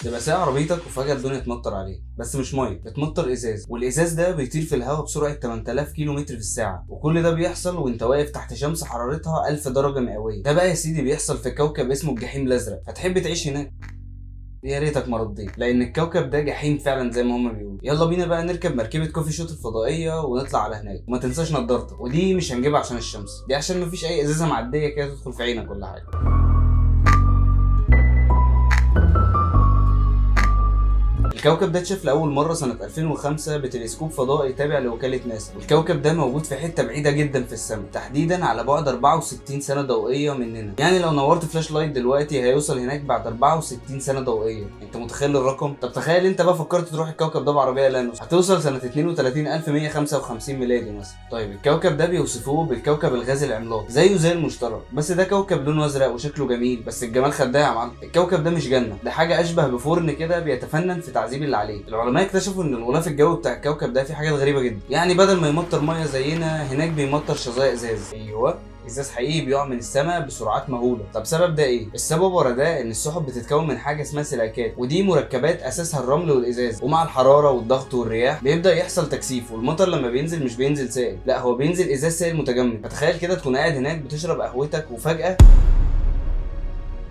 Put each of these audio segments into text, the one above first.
تبقى سايق عربيتك وفجأة الدنيا تمطر عليك، بس مش ميه، بتمطر ازاز، والازاز ده بيطير في الهواء بسرعة 8000 كيلو متر في الساعة، وكل ده بيحصل وانت واقف تحت شمس حرارتها 1000 درجة مئوية. ده بقى يا سيدي بيحصل في كوكب اسمه الجحيم الازرق. فتحب تعيش هناك؟ يا ريتك ما رديت، لان الكوكب ده جحيم فعلا زي ما هما بيقولوا. يلا بينا بقى نركب مركبة كوفي شوت الفضائية ونطلع على هناك، وما تنساش نضارتك، ودي مش هنجيبها عشان الشمس، دي عشان مفيش اي ازازة معدية كده تدخل في عينك ولا حاجة. الكوكب ده اتشاف لأول مرة سنة 2005 بتلسكوب فضائي تابع لوكالة ناسا، والكوكب ده موجود في حتة بعيدة جدا في السماء، تحديدا على بعد 64 سنة ضوئية مننا. يعني لو نورت فلاش لايت دلوقتي هيوصل هناك بعد 64 سنة ضوئية. انت متخيل الرقم؟ طب تخيل انت بقى فكرت تروح الكوكب ده بعربية لانوس، هتوصل سنة 32155 ميلادي مثلا. طيب الكوكب ده بيوصفوه بالكوكب الغازي العملاق، زيه زي المشتري، بس ده كوكب لونه ازرق وشكله جميل، بس الجمال خداع يا معلم. الكوكب ده مش جنة، ده حاجة اشبه بفرن كده بيتفنن في تعذيب اللي عليه. العلماء اكتشفوا ان الغلاف الجوي بتاع الكوكب ده فيه حاجات غريبه جدا. يعني بدل ما يمطر ميه زينا، هناك بيمطر شظايا ازاز. ايوه، ازاز حقيقي بيقع من السماء بسرعات مهوله. طب السبب ده ايه؟ السبب ورا ده ان السحب بتتكون من حاجه اسمها سيليكات، ودي مركبات اساسها الرمل والازاز، ومع الحراره والضغط والرياح بيبدا يحصل تكثيف، والمطر لما بينزل مش بينزل سائل، لا هو بينزل ازاز سائل متجمد. فتخيل كده تكون قاعد هناك بتشرب قهوتك وفجاه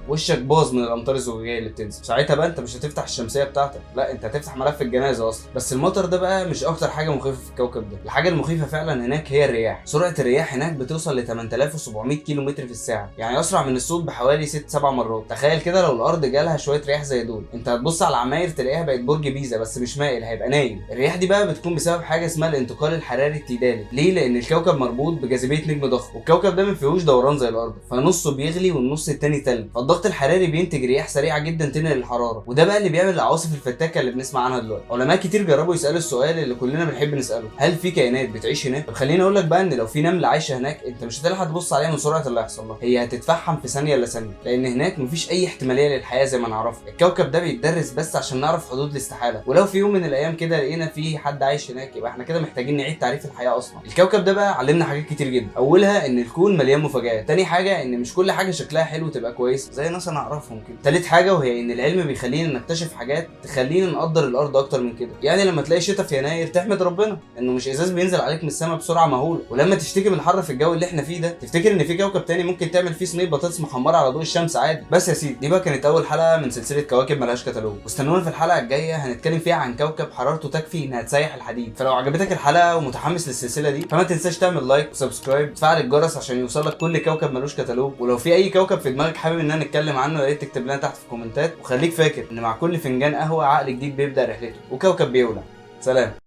وشك باظ من الامطار الزجاجيه اللي بتنزل. ساعتها بقى انت مش هتفتح الشمسيه بتاعتك، لا انت هتفتح ملف الجنازه اصلا. بس المطر ده بقى مش اكتر حاجه مخيفه في الكوكب ده. الحاجه المخيفه فعلا هناك هي الرياح. سرعه الرياح هناك بتوصل ل 8700 كيلو متر في الساعه، يعني اسرع من الصوت بحوالي 6-7 مرات. تخيل كده لو الارض جالها شويه رياح زي دول، انت هتبص على العماير تلاقيها بقت برج بيزا بس مش مائل، هيبقى نايم. الرياح دي بقى بتكون بسبب حاجه اسمها الانتقال الحراري التيدالي. ليه؟ لان الكوكب مربوط بجاذبيه نجم ضخم، والكوكب ده ما فيهوش دوران زي الارض، فنصه بيغلي والنص التاني تلج، فالضغط الحراري بينتج رياح سريعه جدا تنقل الحراره، وده بقى اللي بيعمل العواصف الفتاكه اللي بنسمع عنها دلوقتي. علماء كتير جربوا يسالوا السؤال اللي كلنا بنحب نساله: هل في كائنات بتعيش هناك؟ طب خليني اقول لك بقى ان لو في نمله عايشه هناك، انت مش هتلحق تبص عليها من سرعه اللي هيحصل لها، هي هتتفحم في ثانيه الا ثانيه، لان هناك مفيش اي احتماليه للحياه زي ما نعرفها. الكوكب ده بيتدرس بس عشان نعرف حدود الاستحاله، ولو في يوم من الايام كده لقينا في حد عايش هناك، يبقى احنا كده محتاجين نعيد تعريف الحياه اصلا. الكوكب ده بقى علمنا حاجات كتير جدا، اولها ان الكون مليان مفاجآت، تاني حاجه ان مش كل حاجه شكلها حلو تبقى كويسه زي ناس انا اعرفهم كده، تالت حاجه وهي ان العلم بيخلينا نكتشف حاجات تخلينا نقدر الارض اكتر من كده. يعني لما تلاقي شتاء في يناير تحمد ربنا انه مش ازاز بينزل عليك من السماء بسرعه مهوله، ولما تشتكي من الحر في الجو اللي احنا فيه ده تفتكر ان في كوكب تاني ممكن تعمل فيه صينيه بطاطس محمره على ضوء الشمس عادي. بس يا سيدي، دي بقى كانت اول حلقه من سلسله كواكب ملهاش كتالوج، واستنونا في الحلقه الجايه هنتكلم فيها عن كوكب حرارته تكفي انها تسيح الحديد. فلو عجبتك الحلقه ومتحمس للسلسله دي، فما تنساش تعمل لايك وسبسكرايب وتفعل الجرس عشان يوصلك كل كوكب ملوش كتالوج. ولو في اي كوكب في دماغك حابب اننا نتكلم عنه، يا ريت تكتب لنا تحت في الكومنتات. وخليك فاكر ان مع كل فنجان قهوه عقل جديد بيبدا رحلته وكوكب بيولع. سلام.